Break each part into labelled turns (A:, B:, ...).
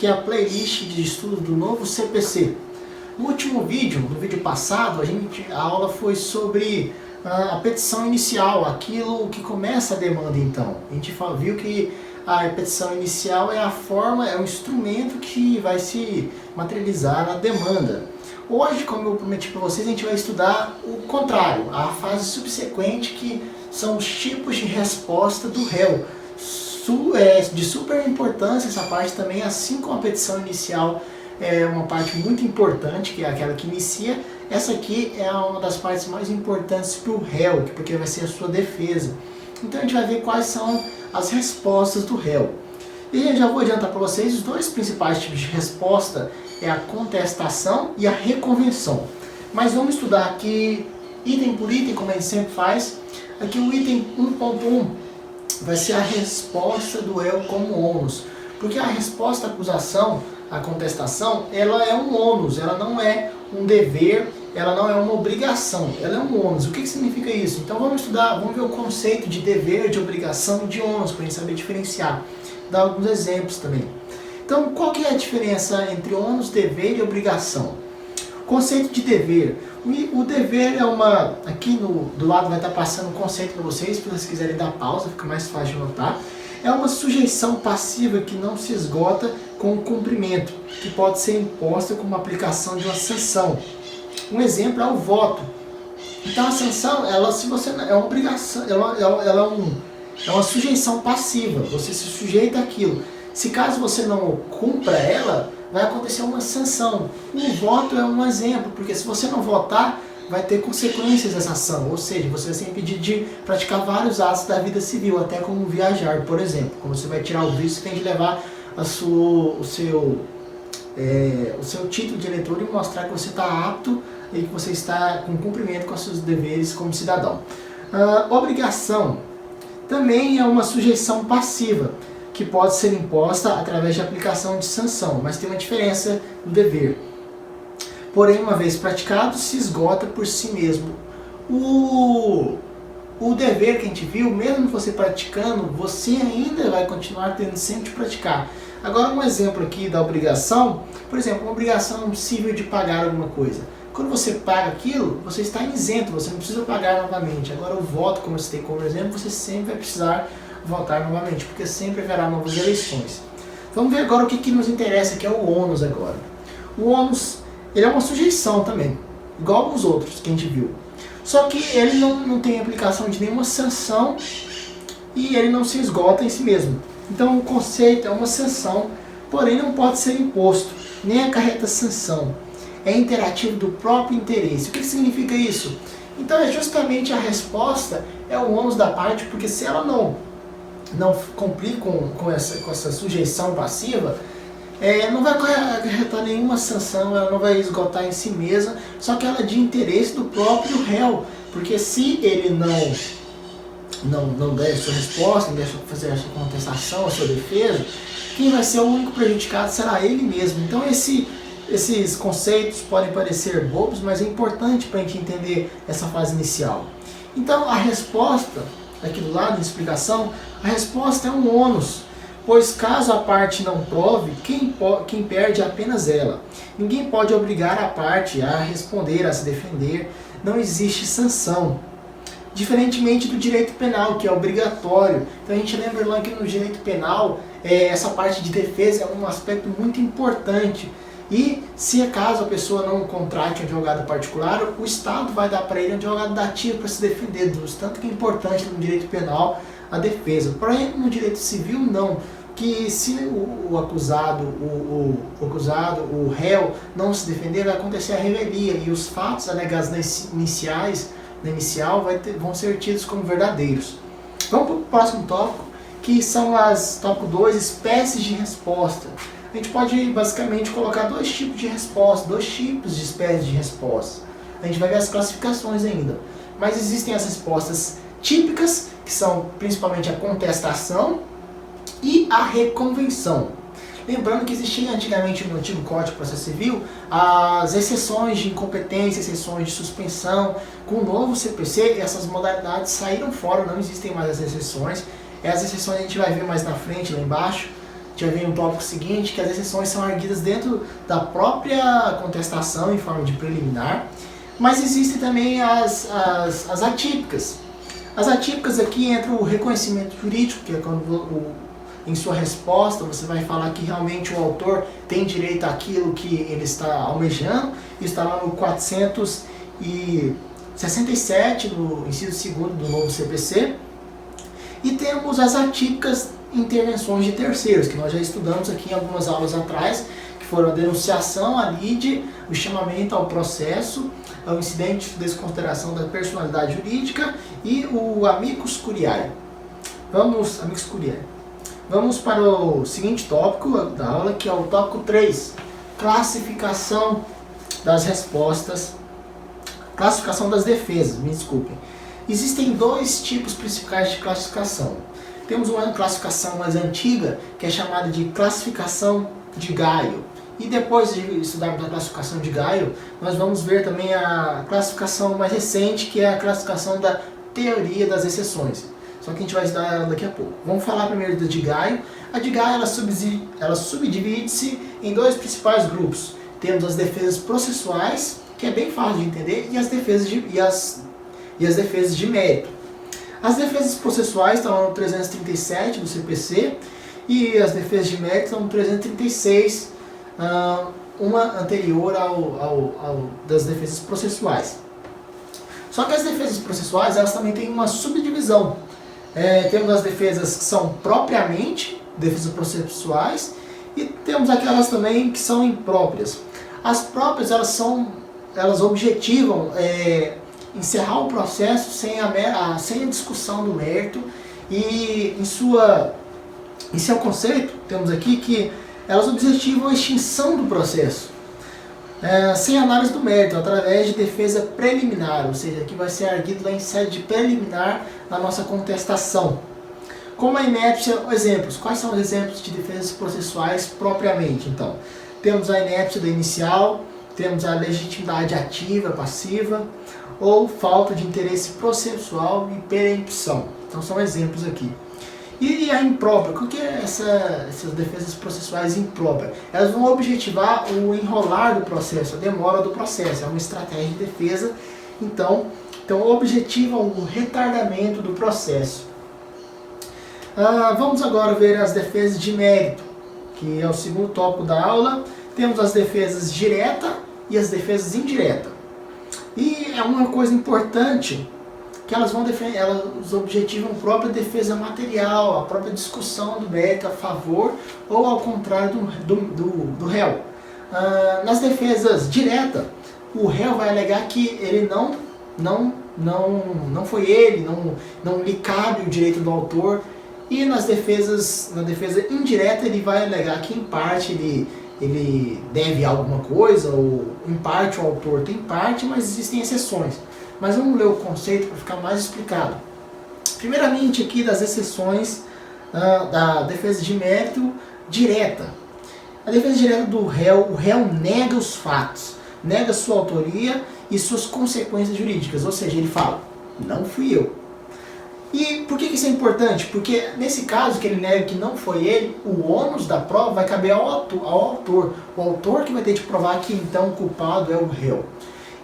A: que é a playlist de estudo do novo CPC. No último vídeo, no vídeo passado, a aula foi sobre a petição inicial, aquilo que começa a demanda então. A gente viu que a petição inicial é a forma, é o instrumento que vai se materializar na demanda. Hoje, como eu prometi para vocês, a gente vai estudar o contrário, a fase subsequente, que são os tipos de resposta do réu. De super importância essa parte também, assim como a petição inicial é uma parte muito importante, que é aquela que inicia. Essa aqui é uma das partes mais importantes para o réu, porque vai ser a sua defesa. Então a gente vai ver quais são as respostas do réu. E eu já vou adiantar para vocês, os dois principais tipos de resposta é a contestação e a reconvenção. Mas vamos estudar aqui item por item, como a gente sempre faz. Aqui o item 1.1 vai ser a resposta do réu como ônus. Porque a resposta à acusação, a contestação, ela é um ônus, ela não é um dever, ela não é uma obrigação, ela é um ônus. O que significa isso? Então vamos estudar, vamos ver o conceito de dever, de obrigação e de ônus, para a gente saber diferenciar. Dar alguns exemplos também. Então, qual que é a diferença entre ônus, dever e obrigação? Conceito de dever. O dever é uma... Aqui do lado vai estar passando o conceito para vocês, se vocês quiserem dar pausa, fica mais fácil de notar. É uma sujeição passiva que não se esgota com o cumprimento, que pode ser imposta como aplicação de uma sanção. Um exemplo é o voto. Então a sanção, ela, se você é uma obrigação, é uma sujeição passiva, você se sujeita àquilo. Se caso você não cumpra ela, vai acontecer uma sanção. O voto é um exemplo, porque se você não votar, vai ter consequências dessa ação, ou seja, você vai ser impedido de praticar vários atos da vida civil, até como viajar, por exemplo. Quando você vai tirar o visto, você tem que levar o seu título de eleitor e mostrar que você está apto e que você está com cumprimento com os seus deveres como cidadão. Obrigação também é uma sujeição passiva, que pode ser imposta através de aplicação de sanção, mas tem uma diferença do dever. Porém, uma vez praticado, se esgota por si mesmo. O dever que a gente viu, mesmo você praticando, você ainda vai continuar tendo sempre de praticar. Agora, um exemplo aqui da obrigação, por exemplo, uma obrigação civil de pagar alguma coisa. Quando você paga aquilo, você está isento, você não precisa pagar novamente. Agora, o voto, como eu citei como exemplo, você sempre vai precisar votar novamente, porque sempre haverá novas eleições. Vamos ver agora o que nos interessa, que é o ônus agora. O ônus, ele é uma sujeição também, igual os outros que a gente viu. Só que ele não tem aplicação de nenhuma sanção e ele não se esgota em si mesmo. Então o conceito é uma sanção, porém não pode ser imposto, nem acarreta sanção. É interativo do próprio interesse. O que significa isso? Então é justamente a resposta, é o ônus da parte, porque se ela não cumprir com essa sujeição passiva, não vai acarretar nenhuma sanção, ela não vai esgotar em si mesma, só que ela é de interesse do próprio réu, porque se ele não der a sua resposta, não der fazer a sua contestação, a sua defesa, quem vai ser o único prejudicado será ele mesmo. Então esses conceitos podem parecer bobos, mas é importante para a gente entender essa fase inicial. Então a resposta, aqui do lado da explicação, a resposta é um ônus, pois caso a parte não prove, quem perde é apenas ela. Ninguém pode obrigar a parte a responder, a se defender, não existe sanção. Diferentemente do direito penal, que é obrigatório. Então a gente lembra lá que no direito penal, essa parte de defesa é um aspecto muito importante. E se acaso a pessoa não contrate um advogado particular, o Estado vai dar para ele um advogado dativo para se defender dos. Tanto que é importante no direito penal a defesa. Porém, no direito civil não. Que se o acusado, o réu não se defender, vai acontecer a revelia e os fatos alegados na inicial vão ser tidos como verdadeiros. Vamos para o próximo tópico, que são tópico 2, espécies de resposta. A gente pode basicamente colocar dois tipos de resposta, dois tipos de espécies de resposta. A gente vai ver as classificações ainda. Mas existem as respostas típicas, que são principalmente a contestação e a reconvenção. Lembrando que existia antigamente no antigo Código de Processo Civil as exceções de incompetência, exceções de suspensão. Com o novo CPC, essas modalidades saíram fora, não existem mais as exceções. As exceções a gente vai ver mais na frente, lá embaixo. já vem um tópico seguinte, que as exceções são arguidas dentro da própria contestação em forma de preliminar, mas existem também as atípicas. As atípicas aqui entra o reconhecimento jurídico, que é quando em sua resposta você vai falar que realmente o autor tem direito àquilo que ele está almejando. Isso está lá no 467, no inciso 2º do novo CPC. E temos as atípicas intervenções de terceiros, que nós já estudamos aqui em algumas aulas atrás, que foram a denunciação, a lide, o chamamento ao processo, o incidente de desconsideração da personalidade jurídica e o amicus curiae. Vamos para o seguinte tópico da aula, que é o tópico 3, classificação das respostas, classificação das defesas, me desculpem. Existem dois tipos principais de classificação. Temos uma classificação mais antiga, que é chamada de classificação de Gaio. E depois de estudarmos a classificação de Gaio, nós vamos ver também a classificação mais recente, que é a classificação da teoria das exceções. Só que a gente vai estudar ela daqui a pouco. Vamos falar primeiro da de Gaio. A de Gaio ela subdivide-se em dois principais grupos. Temos as defesas processuais, que é bem fácil de entender, e as defesas de mérito. As defesas processuais estão no 337 do CPC e as defesas de mérito estão no 336, uma anterior ao das defesas processuais. Só que as defesas processuais elas também têm uma subdivisão. Temos as defesas que são propriamente defesas processuais e temos aquelas também que são impróprias. As próprias elas objetivam encerrar o processo sem a discussão do mérito, e em seu conceito temos aqui que elas objetivam a extinção do processo sem análise do mérito, através de defesa preliminar, ou seja, que vai ser arguido lá em sede preliminar na nossa contestação. Como a inépcia, exemplos. Quais são os exemplos de defesas processuais propriamente? Então, temos a inépcia da inicial, temos a legitimidade ativa, passiva, ou falta de interesse processual e perempção. Então são exemplos aqui. E a imprópria, o que é essas defesas processuais impróprias? Elas vão objetivar o enrolar do processo, a demora do processo, é uma estratégia de defesa, então objetivam o retardamento do processo. Vamos agora ver as defesas de mérito, que é o segundo tópico da aula. Temos as defesas direta e as defesas indireta. E é uma coisa importante que elas vão defender, elas objetivam a própria defesa material, a própria discussão do mérito a favor ou ao contrário do réu. Nas defesas diretas, o réu vai alegar que ele não foi ele, não lhe cabe o direito do autor. E na defesa indireta ele vai alegar que em parte ele deve alguma coisa, ou em parte o autor tem parte, mas existem exceções. Mas vamos ler o conceito para ficar mais explicado. Primeiramente aqui das exceções da defesa de mérito direta. A defesa direta do réu, o réu nega os fatos, nega sua autoria e suas consequências jurídicas, ou seja, ele fala, não fui eu. E por que isso é importante? Porque nesse caso que ele nega que não foi ele, o ônus da prova vai caber ao autor. O autor que vai ter de provar que então o culpado é o réu.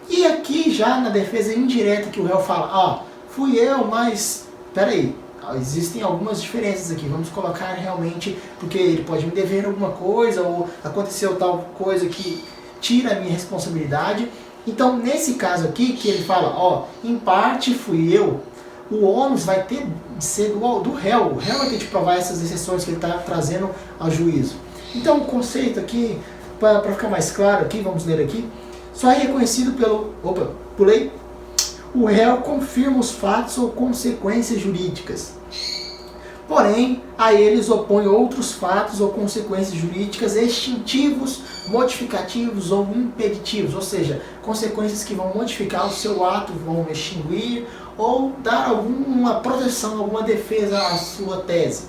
A: E aqui já na defesa indireta que o réu fala, fui eu, mas peraí, existem algumas diferenças aqui, vamos colocar realmente, porque ele pode me dever alguma coisa, ou aconteceu tal coisa que tira a minha responsabilidade. Então nesse caso aqui que ele fala, em parte fui eu, o ônus vai ter de ser do réu. O réu vai ter de provar essas exceções que ele está trazendo ao juízo. Então o conceito aqui, para ficar mais claro aqui, vamos ler aqui, só é reconhecido pelo... O réu confirma os fatos ou consequências jurídicas. Porém, a eles opõe outros fatos ou consequências jurídicas extintivos, modificativos ou impeditivos, ou seja, consequências que vão modificar o seu ato, vão extinguir ou dar alguma proteção, alguma defesa à sua tese.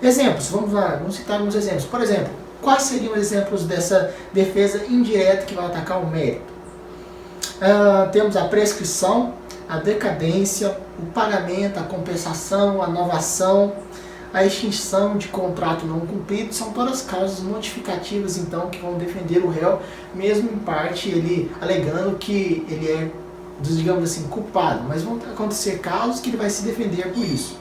A: Exemplos, vamos lá, vamos citar alguns exemplos. Por exemplo, quais seriam exemplos dessa defesa indireta que vai atacar o mérito? Temos a prescrição, a decadência, o pagamento, a compensação, a novação, a extinção de contrato não cumprido, são todas causas notificativas, então, que vão defender o réu, mesmo em parte ele alegando que ele é, digamos assim, culpado, mas vão acontecer casos que ele vai se defender por isso.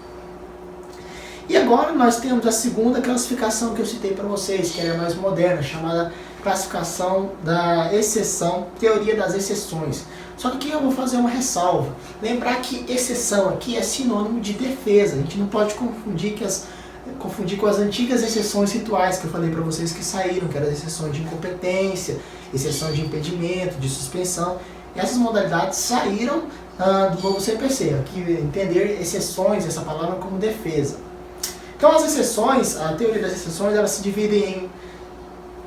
A: E agora nós temos a segunda classificação que eu citei para vocês, que é a mais moderna, chamada classificação da exceção, teoria das exceções. Só que aqui eu vou fazer uma ressalva. Lembrar que exceção aqui é sinônimo de defesa. A gente não pode confundir com as antigas exceções rituais que eu falei para vocês que saíram, que eram as exceções de incompetência, exceção de impedimento, de suspensão. Essas modalidades saíram do novo CPC. Aqui entender exceções, essa palavra, como defesa. Então as exceções, a teoria das exceções, elas se dividem em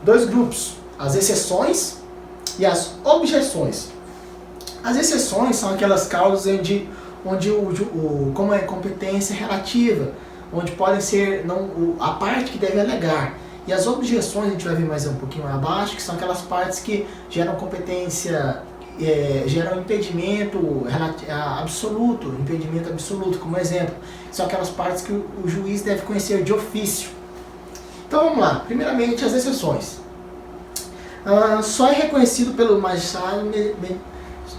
A: dois grupos, as exceções e as objeções. As exceções são aquelas causas onde como é competência relativa, onde podem ser a parte que deve alegar. E as objeções, a gente vai ver mais um pouquinho mais abaixo, que são aquelas partes que geram competência, geram impedimento absoluto, impedimento absoluto, como exemplo. São aquelas partes que o juiz deve conhecer de ofício. Então vamos lá, primeiramente as exceções. Só é reconhecido pelo magistrado,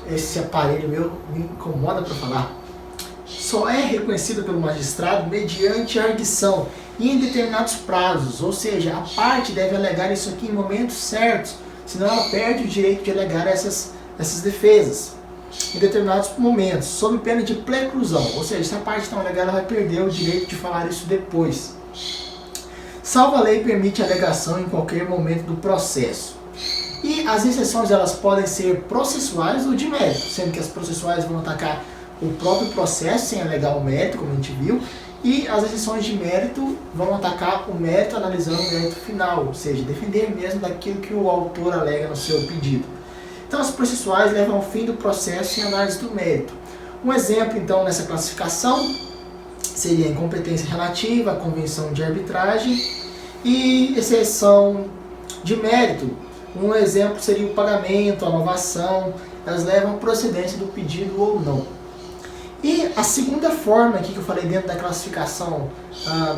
A: esse aparelho meu me incomoda para falar, só é reconhecido pelo magistrado mediante arguição e em determinados prazos, ou seja, a parte deve alegar isso aqui em momentos certos, senão ela perde o direito de alegar essas defesas em determinados momentos, sob pena de preclusão, ou seja, se a parte não alegar, ela vai perder o direito de falar isso depois. Salvo a lei permite a alegação em qualquer momento do processo. E as exceções, elas podem ser processuais ou de mérito, sendo que as processuais vão atacar o próprio processo sem alegar o mérito, como a gente viu, e as exceções de mérito vão atacar o mérito analisando o mérito final, ou seja, defender mesmo daquilo que o autor alega no seu pedido. Então as processuais levam ao fim do processo sem análise do mérito. Um exemplo, então, nessa classificação seria a incompetência relativa, a convenção de arbitragem e exceção de mérito. Um exemplo seria o pagamento, a novação, elas levam à procedência do pedido ou não. E a segunda forma aqui que eu falei dentro da classificação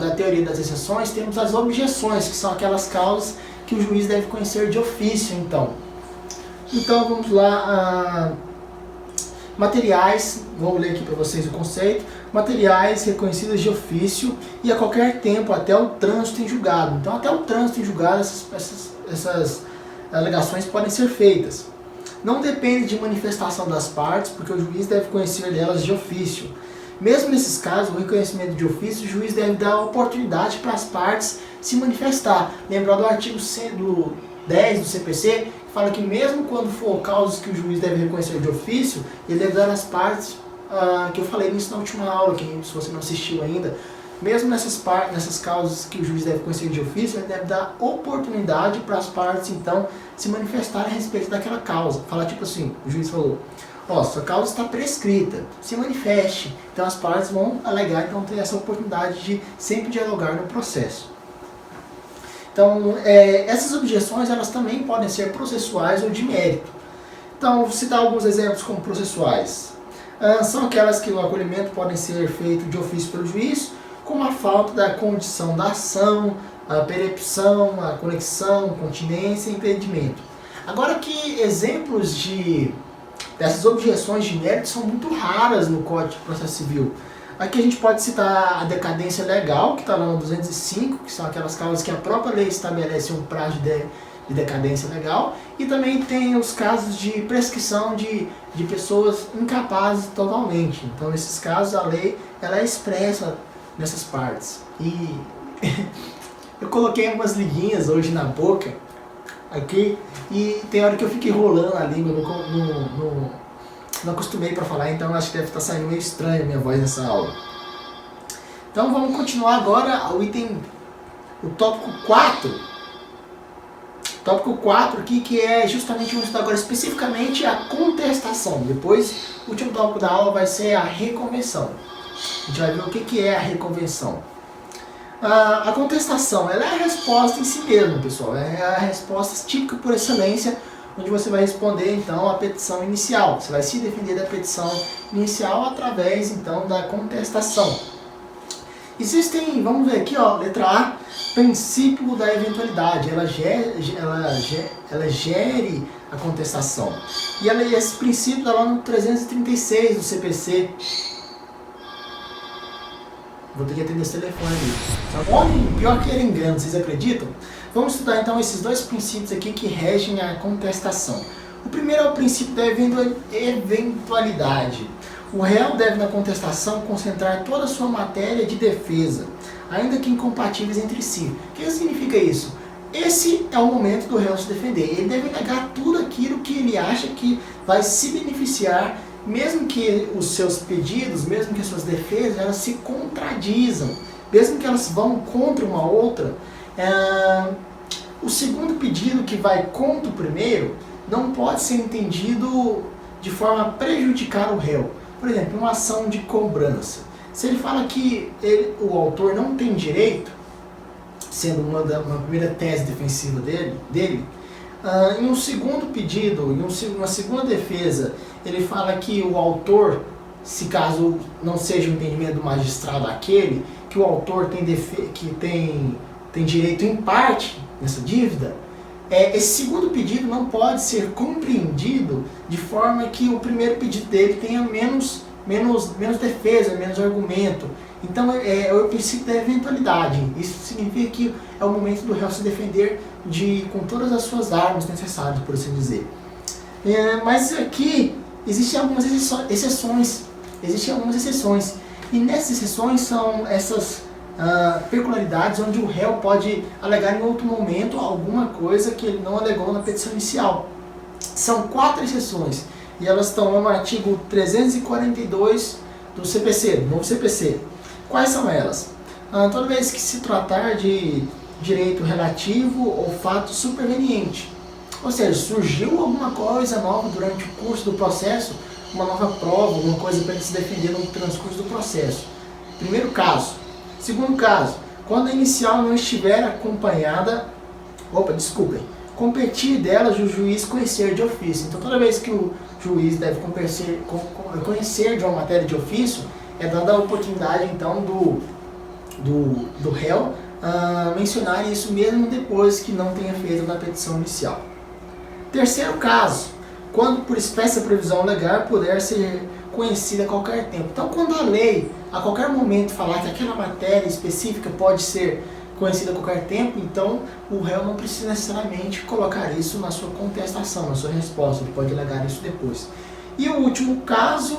A: da teoria das exceções, temos as objeções, que são aquelas causas que o juiz deve conhecer de ofício, então. Então vamos lá, materiais, vou ler aqui para vocês o conceito, materiais reconhecidos de ofício e a qualquer tempo até o trânsito em julgado. Então até o trânsito em julgado essas alegações podem ser feitas. Não depende de manifestação das partes, porque o juiz deve conhecer delas de ofício. Mesmo nesses casos, o reconhecimento de ofício, o juiz deve dar oportunidade para as partes se manifestar. Lembrar do artigo 10 do CPC, que fala que mesmo quando for causas que o juiz deve reconhecer de ofício, ele deve dar às partes, que eu falei nisso na última aula, que se você não assistiu ainda, mesmo nessas causas que o juiz deve conhecer de ofício, ele deve dar oportunidade para as partes, então, se manifestarem a respeito daquela causa. Falar tipo assim, o juiz falou, sua causa está prescrita, se manifeste. Então as partes vão alegar, então ter essa oportunidade de sempre dialogar no processo. Então, essas objeções, elas também podem ser processuais ou de mérito. Então, vou citar alguns exemplos como processuais. São aquelas que o acolhimento pode ser feito de ofício pelo juiz, como a falta da condição da ação, a percepção, a conexão, continência e impedimento. Agora que exemplos dessas objeções de mérito são muito raras no Código de Processo Civil. Aqui a gente pode citar a decadência legal, que está lá no 205, que são aquelas causas que a própria lei estabelece um prazo de decadência legal, e também tem os casos de prescrição de pessoas incapazes totalmente. Então, nesses casos, a lei ela é expressa nessas partes. E eu coloquei umas liguinhas hoje na boca, aqui, e tem hora que eu fico enrolando a língua, não acostumei para falar, então acho que deve estar saindo meio estranho a minha voz nessa aula. Então vamos continuar agora o tópico 4. Tópico 4 aqui, que é justamente, vamos estudar agora especificamente a contestação. Depois, o último tópico da aula vai ser a reconvenção. A gente vai ver o que é a reconvenção. A contestação, ela é a resposta em si mesma, pessoal. É a resposta típica por excelência, onde você vai responder, então, a petição inicial. Você vai se defender da petição inicial através, então, da contestação. Existem, vamos ver aqui, ó, letra A, princípio da eventualidade, ela gere a contestação. E esse princípio está lá no 336 do CPC. Vou ter que atender esse telefone ali. Homem, pior que era engano, vocês acreditam? Vamos estudar então esses dois princípios aqui que regem a contestação. O primeiro é o princípio da eventualidade. O réu deve na contestação concentrar toda a sua matéria de defesa, ainda que incompatíveis entre si. O que significa isso? Esse é o momento do réu se defender. Ele deve negar tudo aquilo que ele acha que vai se beneficiar, mesmo que os seus pedidos, mesmo que as suas defesas, elas se contradizam, mesmo que elas vão contra uma outra. O segundo pedido, que vai contra o primeiro, não pode ser entendido de forma a prejudicar o réu. Por exemplo, uma ação de cobrança. Se ele fala que o autor não tem direito, sendo uma primeira tese defensiva dele, em um segundo pedido, em uma segunda defesa, ele fala que o autor, se caso não seja o entendimento do magistrado aquele, que o autor tem direito em parte nessa dívida, esse segundo pedido não pode ser compreendido de forma que o primeiro pedido dele tenha menos defesa, menos argumento. Então é o princípio da eventualidade. Isso significa que é o momento do réu se defender com todas as suas armas necessárias, por assim dizer. Mas aqui existem algumas exceções. E nessas exceções são essas peculiaridades onde o réu pode alegar em outro momento alguma coisa que ele não alegou na petição inicial. São 4 exceções e elas estão no artigo 342 do CPC, do novo CPC. Quais são elas? Toda vez que se tratar de direito relativo ou fato superveniente, ou seja, surgiu alguma coisa nova durante o curso do processo, uma nova prova, alguma coisa para ele se defender no transcurso do processo. Primeiro caso. Segundo caso, quando a inicial não estiver acompanhada, competir delas o juiz conhecer de ofício. Então, toda vez que o juiz deve conhecer de uma matéria de ofício, é dada a oportunidade, então, do réu mencionar isso mesmo depois que não tenha feito na petição inicial. Terceiro caso, quando por expressa previsão legal puder ser conhecida a qualquer tempo. Então, quando a lei, a qualquer momento, falar que aquela matéria específica pode ser conhecida a qualquer tempo, então o réu não precisa necessariamente colocar isso na sua contestação, na sua resposta, ele pode alegar isso depois. E o último caso,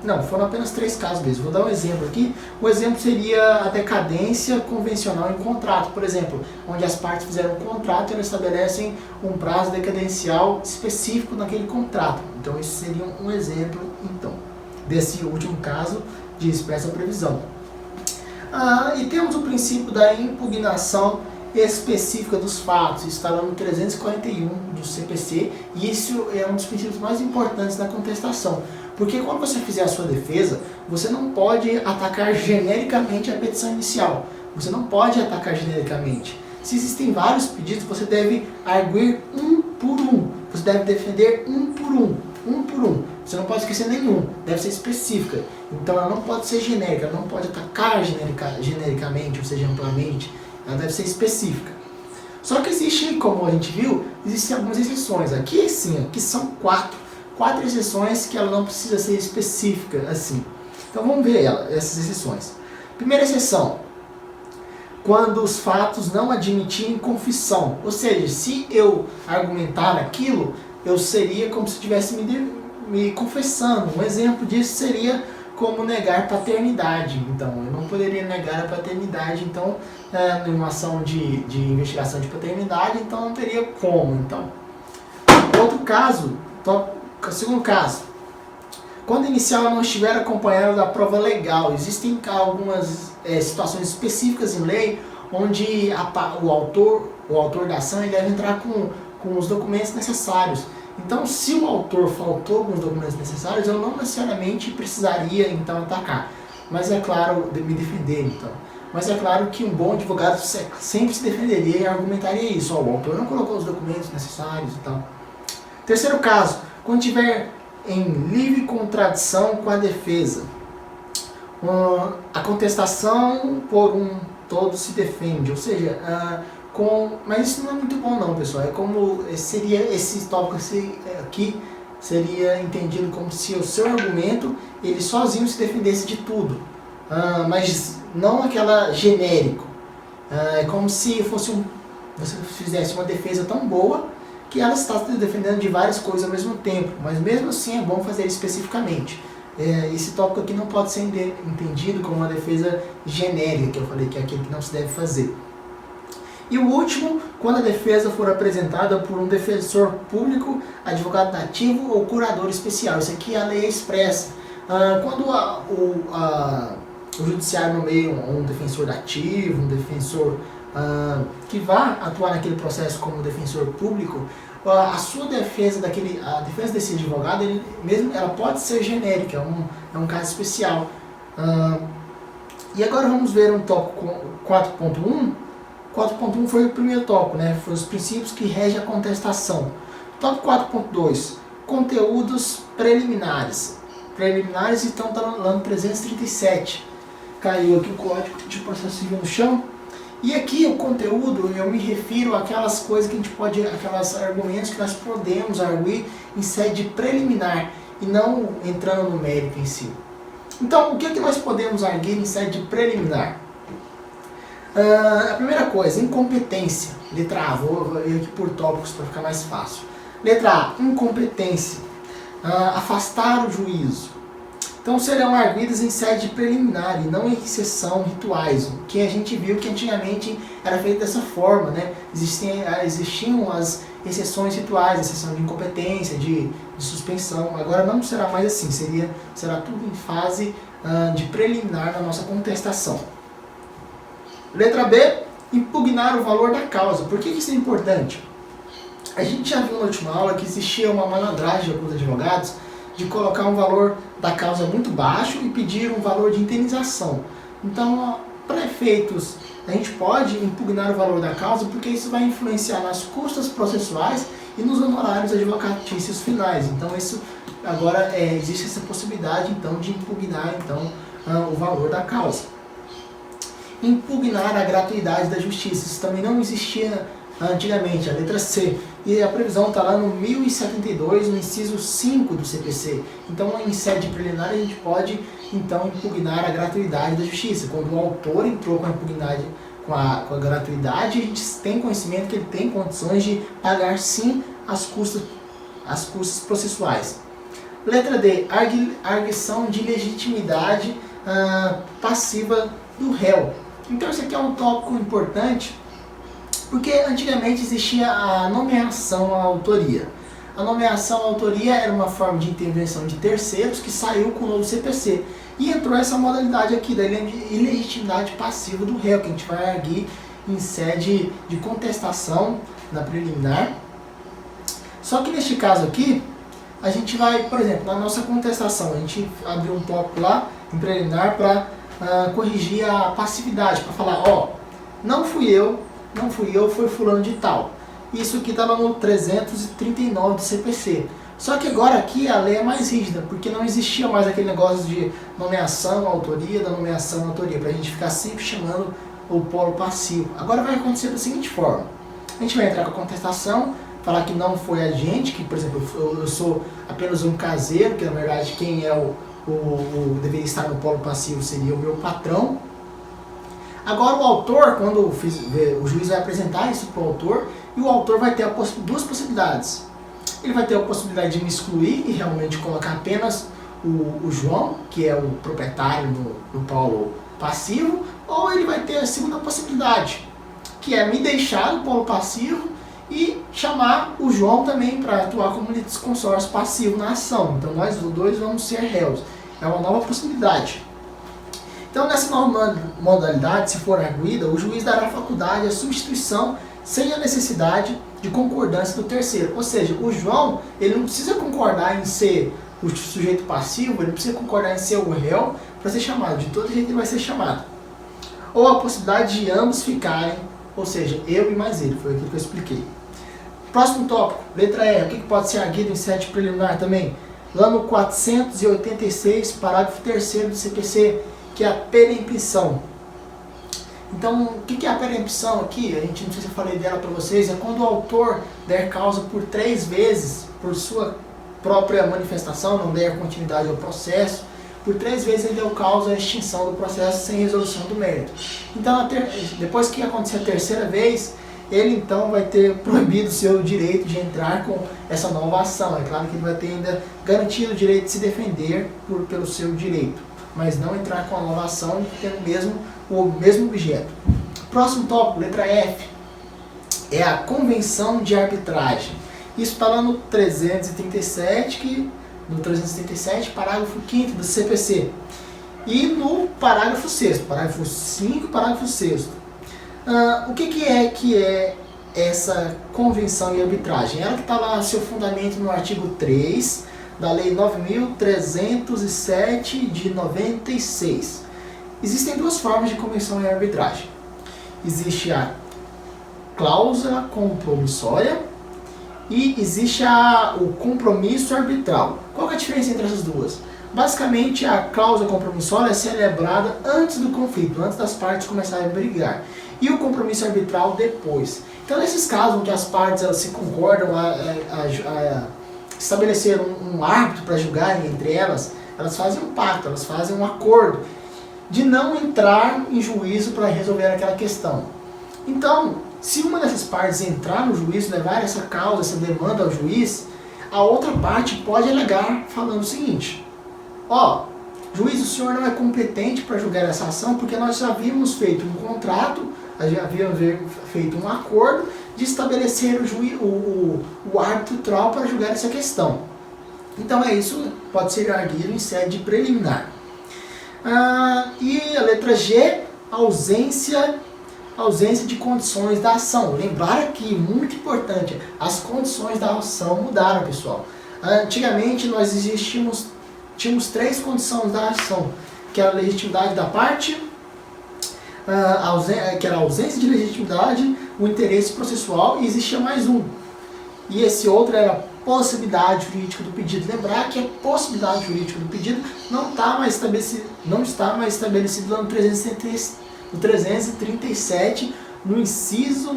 A: não, foram apenas 3 casos mesmo, vou dar um exemplo aqui. O exemplo seria a decadência convencional em contrato, por exemplo, onde as partes fizeram um contrato e elas estabelecem um prazo decadencial específico naquele contrato. Então esse seria um exemplo, então, desse último caso de expressa previsão. E temos o princípio da impugnação específica dos fatos, está lá no 341 do CPC, e isso é um dos princípios mais importantes da contestação. Porque quando você fizer a sua defesa, você não pode atacar genericamente a petição inicial. Você não pode atacar genericamente. Se existem vários pedidos, você deve arguir um por um. Você deve defender um por um. Você não pode esquecer nenhum. Deve ser específica. Então ela não pode ser genérica. Ela não pode atacar genericamente, ou seja, amplamente. Ela deve ser específica. Só que existe, como a gente viu, existem algumas exceções. Aqui sim, aqui são 4 exceções que ela não precisa ser específica assim. Então vamos ver essas exceções. Primeira exceção, quando os fatos não admitirem confissão. Ou seja, se eu argumentar aquilo, eu seria como se estivesse me confessando. Um exemplo disso seria como negar paternidade. Então, eu não poderia negar a paternidade, então, em uma ação de investigação de paternidade, então não teria como. Então, outro caso, segundo caso, quando a inicial não estiver acompanhada da prova legal, existem algumas situações específicas em lei onde o autor da ação ele deve entrar com os documentos necessários. Então, se o autor faltou alguns documentos necessários, eu não necessariamente precisaria então atacar. Mas é claro, me defender então. Mas é claro que um bom advogado sempre se defenderia e argumentaria isso. O autor não colocou os documentos necessários e tal. Terceiro caso, quando tiver em livre contradição com a defesa. A contestação por um todo se defende, ou seja, mas isso não é muito bom não, pessoal. É como seria esse tópico aqui seria entendido como se o seu argumento ele sozinho se defendesse de tudo, mas não aquela genérico. É como se você fizesse uma defesa tão boa que ela está se defendendo de várias coisas ao mesmo tempo, mas mesmo assim é bom fazer especificamente. Esse tópico aqui não pode ser entendido como uma defesa genérica, que eu falei que é aquele que não se deve fazer. E o último, quando a defesa for apresentada por um defensor público, advogado nativo ou curador especial. Isso aqui a lei expressa. Quando o judiciário nomeia um defensor nativo, um defensor que vá atuar naquele processo como defensor público, a sua defesa a defesa desse advogado, ela pode ser genérica, é um caso especial. E agora vamos ver um tópico 4.1. 4.1 foi o primeiro tópico, né? Foi os princípios que regem a contestação. Tópico 4.2, conteúdos preliminares. Preliminares, então está lá no 337. Caiu aqui o código de processo civil no chão. E aqui o conteúdo, eu me refiro àquelas coisas que a gente pode, aquelas argumentos que nós podemos arguir em sede preliminar e não entrando no mérito em si. Então, o que nós podemos arguir em sede preliminar? A primeira coisa, incompetência. Letra A, vou ir aqui por tópicos para ficar mais fácil. Letra A, incompetência. Afastar o juízo. Então serão arguidas em sede preliminar e não em sessão rituais, que a gente viu que antigamente era feito dessa forma, né? Existiam as exceções rituais, exceção de incompetência, de suspensão. Agora não será mais assim, será tudo em fase de preliminar na nossa contestação. Letra B, impugnar o valor da causa. Por que isso é importante? A gente já viu na última aula que existia uma malandragem de alguns advogados de colocar um valor da causa muito baixo e pedir um valor de indenização. Então, para efeitos, a gente pode impugnar o valor da causa porque isso vai influenciar nas custas processuais e nos honorários advocatícios finais. Então, isso agora existe essa possibilidade então de impugnar então o valor da causa. Impugnar a gratuidade da justiça. Isso também não existia antigamente, a letra C. E a previsão está lá no 1072, no inciso 5 do CPC. Então, em sede preliminar, a gente pode então impugnar a gratuidade da justiça. Quando o autor entrou com a gratuidade, a gente tem conhecimento que ele tem condições de pagar sim as custas processuais. Letra D, arguição de legitimidade passiva do réu. Então esse aqui é um tópico importante, porque antigamente existia a nomeação à autoria. A nomeação à autoria era uma forma de intervenção de terceiros que saiu com o novo CPC. E entrou essa modalidade aqui da ilegitimidade passiva do réu, que a gente vai arguir em sede de contestação na preliminar. Só que neste caso aqui, a gente vai, por exemplo, na nossa contestação, a gente abriu um tópico lá em preliminar para corrigir a passividade, para falar, não fui eu, foi fulano de tal. Isso aqui estava no 339 do CPC. Só que agora aqui a lei é mais rígida, porque não existia mais aquele negócio de nomeação, autoria, da nomeação, autoria, para a gente ficar sempre chamando o polo passivo. Agora vai acontecer da seguinte forma: a gente vai entrar com a contestação, falar que não foi a gente, que, por exemplo, eu sou apenas um caseiro, que na verdade quem é deveria estar no polo passivo seria o meu patrão. Agora o autor, quando o juiz vai apresentar isso para o autor, e o autor vai ter duas possibilidades. Ele vai ter a possibilidade de me excluir e realmente colocar apenas o João, que é o proprietário no polo passivo, ou ele vai ter a segunda possibilidade, que é me deixar no polo passivo e chamar o João também para atuar como litisconsórcio passivo na ação. Então nós dois vamos ser réus. É uma nova possibilidade. Então nessa nova modalidade, se for arguida, o juiz dará faculdade à substituição sem a necessidade de concordância do terceiro. Ou seja, o João, ele não precisa concordar em ser o sujeito passivo, ele não precisa concordar em ser o réu para ser chamado. De todo jeito ele vai ser chamado. Ou a possibilidade de ambos ficarem, ou seja, eu e mais ele, foi aquilo que eu expliquei. Próximo tópico, letra E, o que pode ser arguido em sede preliminar também? Lá no 486, parágrafo 3º do CPC, que é a perempção. Então, o que é a perempção aqui? A gente, não sei se eu falei dela para vocês, é quando o autor der causa por 3 vezes, por sua própria manifestação, não der continuidade ao processo, por 3 vezes ele deu causa à extinção do processo sem resolução do mérito. Então, depois que acontecer a 3ª vez, ele então vai ter proibido o seu direito de entrar com essa nova ação. É claro que ele vai ter ainda garantido o direito de se defender pelo seu direito, mas não entrar com a nova ação tendo o mesmo objeto. Próximo tópico, letra F, é a convenção de arbitragem. Isso está lá no 337, parágrafo 5º do CPC. E no parágrafo 6º, parágrafo 5, parágrafo 6º. O que é essa convenção de arbitragem? Ela que está lá, seu fundamento no artigo 3 da Lei 9.307 de 96. Existem 2 formas de convenção de arbitragem. Existe a cláusula compromissória e existe o compromisso arbitral. Qual é a diferença entre essas duas? Basicamente, a cláusula compromissória é celebrada antes do conflito, antes das partes começarem a brigar. E o compromisso arbitral depois. Então, nesses casos em que as partes elas se concordam a estabelecer um árbitro para julgarem entre elas fazem um pacto, elas fazem um acordo de não entrar em juízo para resolver aquela questão. Então, se uma dessas partes entrar no juízo, levar essa causa, essa demanda ao juiz, a outra parte pode alegar falando o seguinte: juiz, o senhor não é competente para julgar essa ação porque nós já havíamos feito um contrato, já havíamos feito um acordo de estabelecer o árbitro tribunal para julgar essa questão. Então isso pode ser arguido em sede preliminar. E a letra G, ausência de condições da ação. Lembrar aqui, muito importante, as condições da ação mudaram, pessoal. Antigamente nós tínhamos 3 condições da ação, que era a legitimidade da parte, que era a ausência de legitimidade, o interesse processual, e existia mais um. E esse outro era a possibilidade jurídica do pedido. Lembrar que a possibilidade jurídica do pedido não está mais estabelecida no 337, no inciso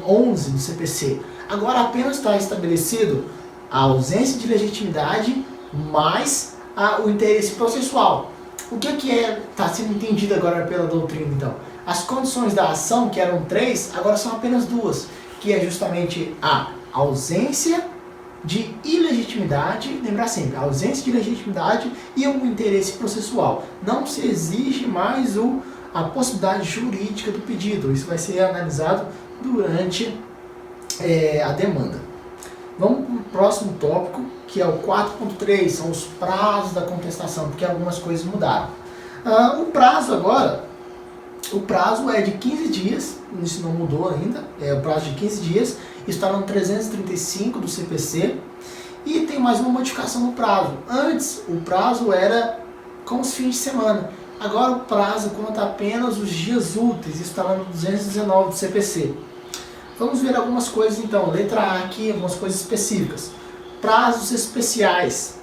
A: 11 do CPC. Agora apenas está estabelecido a ausência de legitimidade mais o interesse processual. O que está sendo entendido agora pela doutrina, então? As condições da ação, que eram 3, agora são apenas 2, que é justamente a ausência de ilegitimidade, lembrar sempre, a ausência de legitimidade e o interesse processual. Não se exige mais a possibilidade jurídica do pedido. Isso vai ser analisado durante a demanda. Vamos para o próximo tópico, que é o 4.3, são os prazos da contestação, porque algumas coisas mudaram. O prazo agora, é de 15 dias, isso não mudou ainda, é o prazo de 15 dias, está no 335 do CPC, e tem mais uma modificação no prazo. Antes, o prazo era com os fins de semana, agora o prazo conta apenas os dias úteis, isso está lá no 219 do CPC. Vamos ver algumas coisas então, letra A aqui, algumas coisas específicas. Prazos especiais.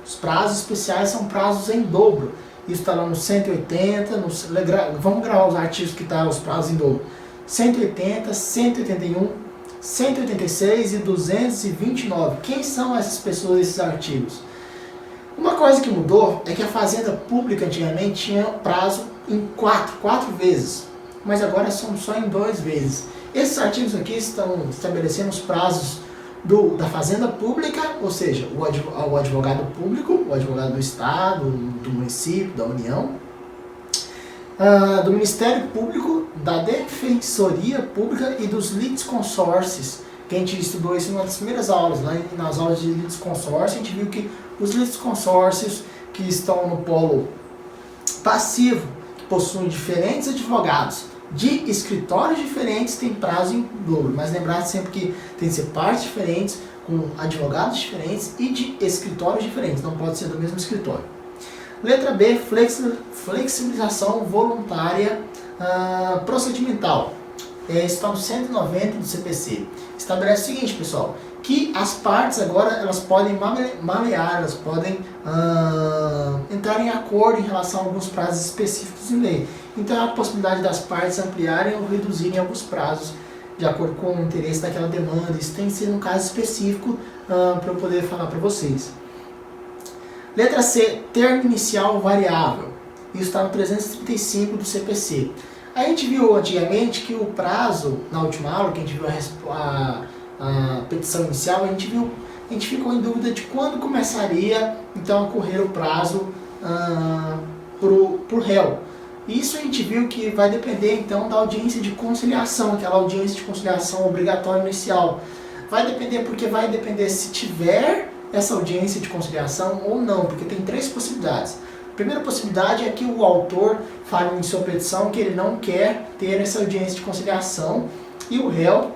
A: Os prazos especiais são prazos em dobro. Isso está lá no 180, vamos gravar os artigos que estão os prazos em dobro. 180, 181, 186 e 229. Quem são essas pessoas, esses artigos? Uma coisa que mudou é que a Fazenda Pública antigamente tinha prazo em 4 vezes, mas agora são só em 2 vezes. Esses artigos aqui estão estabelecendo os prazos da Fazenda Pública, ou seja, o advogado público, o advogado do Estado, do município, da União, do Ministério Público, da Defensoria Pública e dos litisconsórcios, que a gente estudou isso em uma das primeiras aulas, lá nas aulas de litisconsórcio, a gente viu que os litisconsórcios que estão no polo passivo, que possuem diferentes advogados, de escritórios diferentes, tem prazo em dobro, mas lembrar sempre que tem que ser partes diferentes, com advogados diferentes e de escritórios diferentes, não pode ser do mesmo escritório. Letra B, flexibilização voluntária procedimental. está no 190 do CPC. Estabelece o seguinte, pessoal, que as partes agora elas podem malear, elas podem entrar em acordo em relação a alguns prazos específicos em lei. Então há a possibilidade das partes ampliarem ou reduzirem alguns prazos de acordo com o interesse daquela demanda. Isso tem que ser um caso específico para eu poder falar para vocês. Letra C, termo inicial variável. Isso está no 335 do CPC. A gente viu antigamente que o prazo, na última aula, que a gente viu a petição inicial, a gente ficou em dúvida de quando começaria então a correr o prazo para o réu. Isso a gente viu que vai depender então da audiência de conciliação, aquela audiência de conciliação obrigatória inicial. Vai depender porque vai depender se tiver essa audiência de conciliação ou não, porque tem três possibilidades. A primeira possibilidade é que o autor fale em sua petição que ele não quer ter essa audiência de conciliação e o réu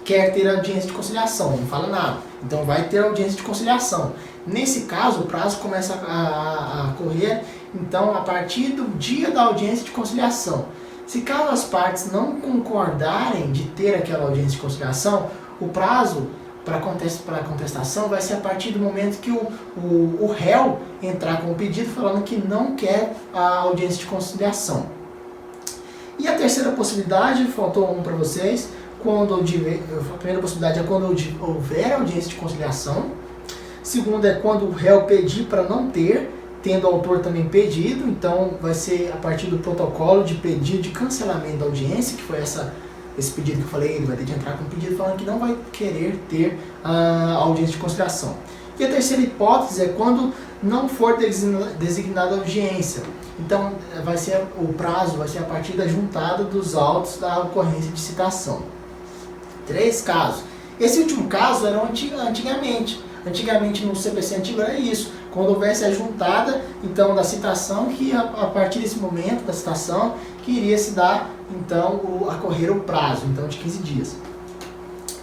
A: quer ter audiência de conciliação, não fala nada. Então vai ter audiência de conciliação. Nesse caso, o prazo começa a correr então a partir do dia da audiência de conciliação. Se caso as partes não concordarem de ter aquela audiência de conciliação, o prazo para contestação vai ser a partir do momento que o réu entrar com o pedido falando que não quer a audiência de conciliação. E a terceira possibilidade, faltou um para vocês, a primeira possibilidade é quando houver audiência de conciliação. Segunda é quando o réu pedir para não ter, tendo o autor também pedido, então vai ser a partir do protocolo de pedido de cancelamento da audiência, que foi esse pedido que eu falei, ele vai ter de entrar com um pedido falando que não vai querer ter a audiência de conciliação. E a terceira hipótese é quando não for designada audiência. Então o prazo vai ser a partir da juntada dos autos da ocorrência de citação. 3 casos. Esse último caso era antigamente. Antigamente no CPC antigo era isso. Quando houvesse a juntada então da citação, que a partir desse momento da citação que iria se dar então a correr o prazo então de 15 dias.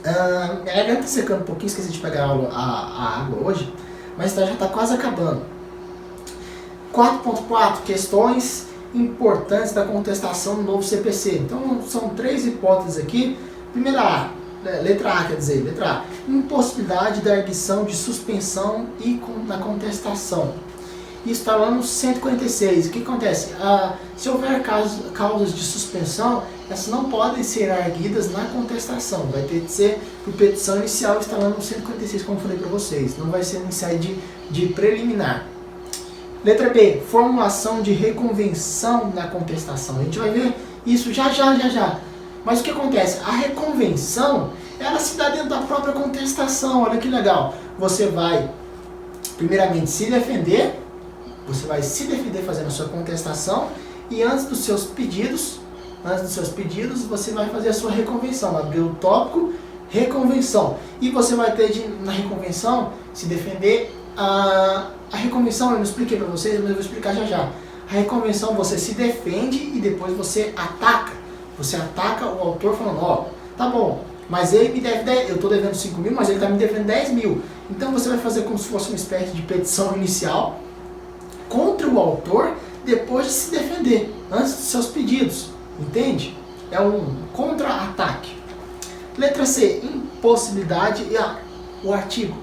A: Minha garganta está secando um pouquinho, esqueci de pegar a água hoje, mas já está quase acabando. 4.4 questões importantes da contestação do novo CPC. Então são 3 hipóteses aqui. Letra A, letra A, impossibilidade da arguição de suspensão e na contestação. Isso está lá no 146. O que acontece? Se houver causas de suspensão, essas não podem ser arguidas na contestação. Vai ter que ser por petição inicial, está lá no 146, como eu falei para vocês. Não vai ser inicial de preliminar. Letra B, formulação de reconvenção na contestação. A gente vai ver isso já. Mas o que acontece? A reconvenção, ela se dá dentro da própria contestação. Olha que legal. Você vai, primeiramente, se defender. Você vai se defender fazendo a sua contestação. E antes dos seus pedidos, você vai fazer a sua reconvenção. Abrir o tópico, reconvenção. E você vai ter na reconvenção, se defender. A reconvenção, eu não expliquei para vocês, mas eu vou explicar já. A reconvenção, você se defende e depois você ataca. Você ataca o autor falando, tá bom, mas ele me deve 10, eu estou devendo 5 mil, mas ele está me devendo 10 mil. Então você vai fazer como se fosse uma espécie de petição inicial contra o autor depois de se defender, antes dos seus pedidos. Entende? É um contra-ataque. Letra C, impossibilidade e o artigo.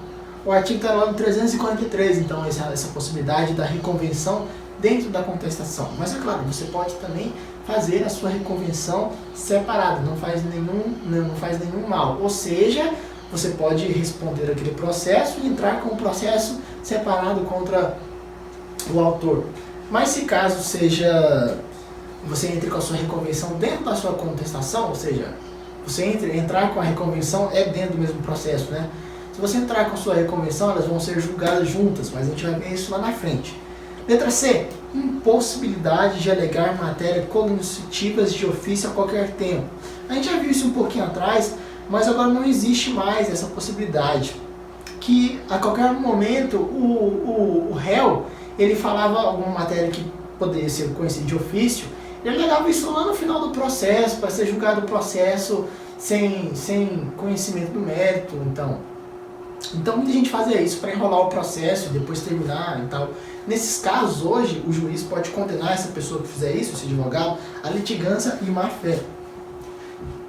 A: O artigo está lá no 343, então essa possibilidade da reconvenção dentro da contestação. Mas é claro, você pode também fazer a sua reconvenção separada, não faz nenhum mal. Ou seja, você pode responder aquele processo e entrar com o processo separado contra o autor. Mas se caso você entre com a sua reconvenção dentro da sua contestação, ou seja, você entrar com a reconvenção é dentro do mesmo processo, né? Se você entrar com a sua reconvenção, elas vão ser julgadas juntas, mas a gente vai ver isso lá na frente. Letra C, impossibilidade de alegar matéria cognitivas de ofício a qualquer tempo. A gente já viu isso um pouquinho atrás, mas agora não existe mais essa possibilidade. Que a qualquer momento o réu, ele falava alguma matéria que poderia ser conhecida de ofício, ele alegava isso lá no final do processo, para ser julgado o processo sem conhecimento do mérito. Então muita gente fazia isso para enrolar o processo, depois terminar e tal. Nesses casos, hoje, o juiz pode condenar essa pessoa que fizer isso, esse advogado, a litigância e má fé.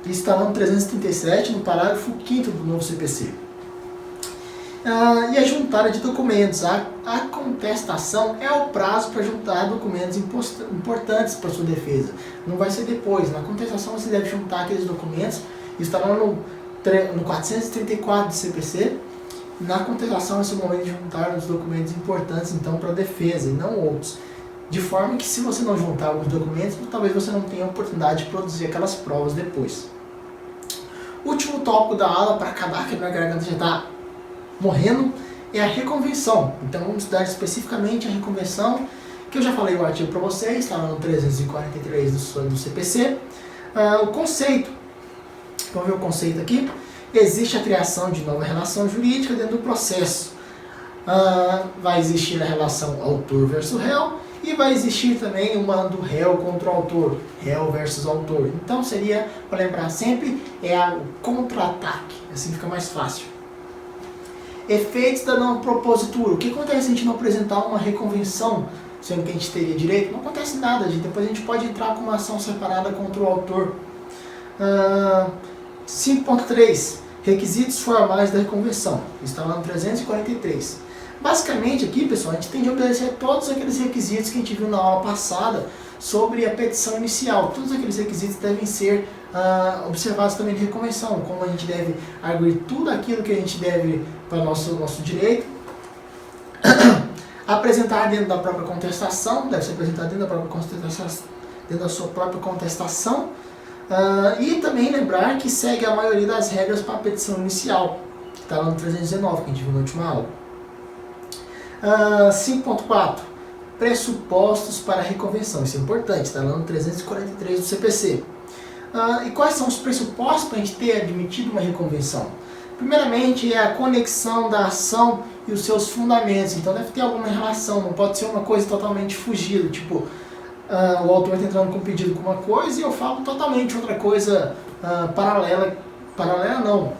A: instalando 337 no parágrafo 5º do novo CPC. E a juntada de documentos. A contestação é o prazo para juntar documentos importantes para sua defesa. Não vai ser depois. Na contestação você deve juntar aqueles documentos, instalando no 434 do CPC. Na contestação esse é o momento de juntar os documentos importantes então para a defesa e não outros. De forma que se você não juntar alguns documentos, talvez você não tenha a oportunidade de produzir aquelas provas depois. Último tópico da aula, para acabar que a minha garganta já está morrendo, é a reconvenção. Então vamos estudar especificamente a reconvenção, que eu já falei o artigo para vocês, está lá no 343 do CPC. O conceito, vamos ver o conceito aqui. Existe a criação de nova relação jurídica dentro do processo. Vai existir a relação autor versus réu, e vai existir também uma do réu contra o autor, réu versus autor. Então seria, para lembrar sempre, o contra-ataque, assim fica mais fácil. Efeitos da não propositura. O que acontece se a gente não apresentar uma reconvenção, sendo que a gente teria direito? Não acontece nada, depois a gente pode entrar com uma ação separada contra o autor. 5.3. Requisitos formais da reconvenção. Está lá no 343. Basicamente aqui, pessoal, a gente tem de obedecer todos aqueles requisitos que a gente viu na aula passada sobre a petição inicial. Todos aqueles requisitos devem ser observados também na reconvenção, como a gente deve arguir tudo aquilo que a gente deve para o nosso direito. Apresentar dentro da própria contestação, deve ser apresentado dentro da sua própria contestação. E também lembrar que segue a maioria das regras para a petição inicial, que está lá no 319, que a gente viu na última aula. 5.4. Pressupostos para a reconvenção. Isso é importante, está lá no 343 do CPC. E quais são os pressupostos para a gente ter admitido uma reconvenção? Primeiramente, é a conexão da ação e os seus fundamentos. Então deve ter alguma relação, não pode ser uma coisa totalmente fugida, tipo, o autor está entrando com um pedido com uma coisa e eu falo totalmente outra coisa paralela não,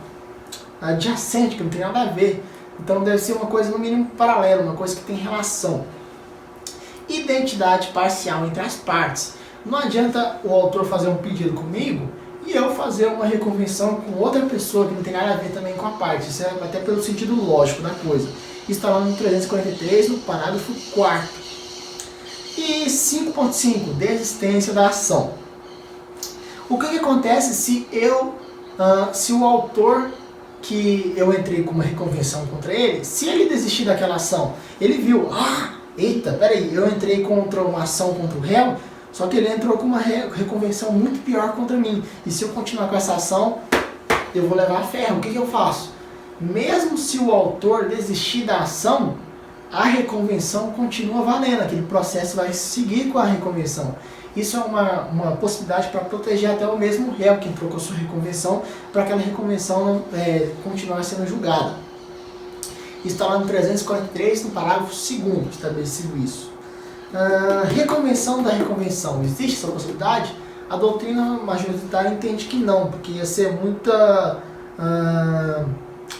A: adjacente, que não tem nada a ver. Então deve ser uma coisa no mínimo paralela, uma coisa que tem relação. Identidade parcial entre as partes. Não adianta o autor fazer um pedido comigo e eu fazer uma reconvenção com outra pessoa que não tem nada a ver também com a parte. Isso é até pelo sentido lógico da coisa. Isso está lá no 343, no parágrafo 4º. E 5.5, desistência da ação. O que acontece se o autor que eu entrei com uma reconvenção contra ele, se ele desistir daquela ação, ele viu, eita, peraí, eu entrei contra uma ação contra o réu, só que ele entrou com uma reconvenção muito pior contra mim, e se eu continuar com essa ação, eu vou levar a ferro. O que eu faço? Mesmo se o autor desistir da ação, a reconvenção continua valendo, aquele processo vai seguir com a reconvenção. Isso é uma possibilidade para proteger até o mesmo réu que entrou com a sua reconvenção, para aquela reconvenção não continuar sendo julgada. Está lá no 343, no parágrafo 2º, estabelecido isso. Reconvenção da reconvenção. Existe essa possibilidade? A doutrina majoritária entende que não, porque ia ser muita...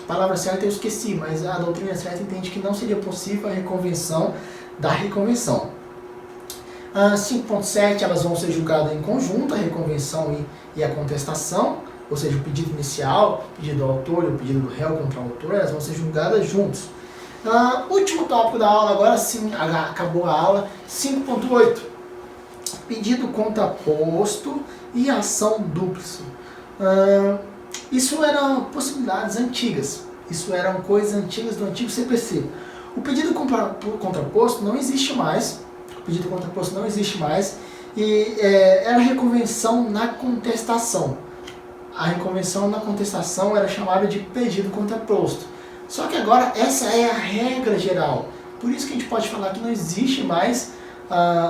A: palavra certa eu esqueci, mas a doutrina certa entende que não seria possível a reconvenção da reconvenção. 5.7, elas vão ser julgadas em conjunto, a reconvenção e a contestação, ou seja, o pedido inicial, o pedido do autor e o pedido do réu contra o autor, elas vão ser julgadas juntos. Último tópico da aula, agora sim, acabou a aula. 5.8, pedido contraposto e ação dúplice. Isso eram possibilidades antigas, isso eram coisas antigas do antigo CPC. O pedido contraposto não existe mais. O pedido contraposto não existe mais e era a reconvenção na contestação. A reconvenção na contestação era chamada de pedido contraposto. Só que agora essa é a regra geral. Por isso que a gente pode falar que não existe mais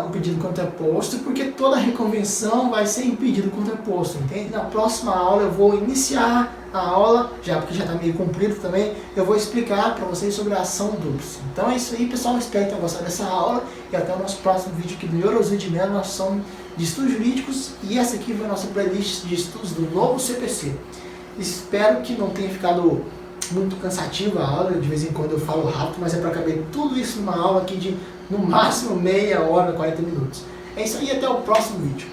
A: o pedido contraposto, porque toda reconvenção vai ser em pedido contraposto, entende? Na próxima aula eu vou iniciar a aula, porque já está meio comprido também, eu vou explicar para vocês sobre a ação dúplice. Então é isso aí, pessoal, espero que tenham gostado dessa aula e até o nosso próximo vídeo aqui do Eurosídio, nossa ação de estudos jurídicos, e essa aqui foi a nossa playlist de estudos do novo CPC. Espero que não tenha ficado muito cansativa a aula, de vez em quando eu falo rápido, mas é para caber tudo isso numa aula aqui de no máximo meia hora, 40 minutos. É isso aí, até o próximo vídeo.